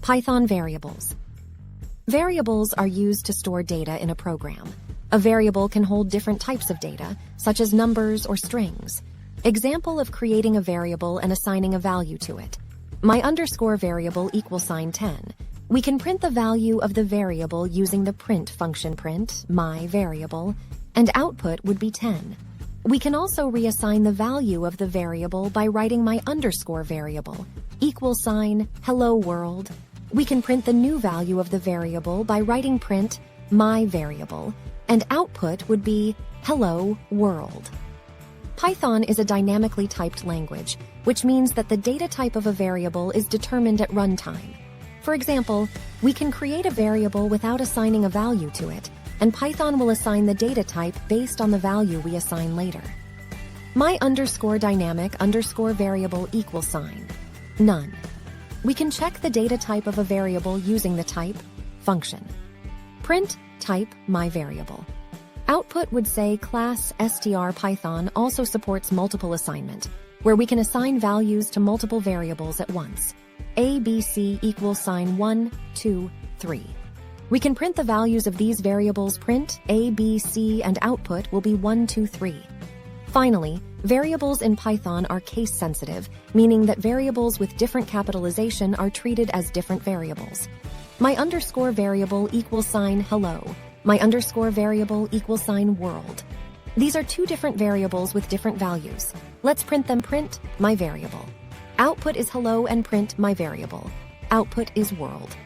Python variables. Variables are used to store data in a program. A variable can hold different types of data, such as numbers or strings. Example of creating a variable and assigning a value to it. My underscore variable equals sign 10. We can print the value of the variable using the print function print my variable, and output would be 10. We can also reassign the value of the variable by writing my underscore variable equals sign hello world. We can print the new value of the variable by writing print my variable, and output would be hello world. Python is a dynamically typed language, which means that the data type of a variable is determined at runtime. For example, we can create a variable without assigning a value to it, and Python will assign the data type based on the value we assign later. My underscore dynamic underscore variable equals sign none. We can check the data type of a variable using the type function. Print type my variable. Output would say class str. Python also supports multiple assignment, where we can assign values to multiple variables at once. ABC equals sign 1, 2, 3. We can print the values of these variables print A, B, C, and output will be 1, 2, 3. Finally, variables in Python are case sensitive, meaning that variables with different capitalization are treated as different variables. My underscore variable equals sign hello. My underscore variable equals sign world. These are two different variables with different values. Let's print them. Print my variable. Output is hello and print my variable. Output is world.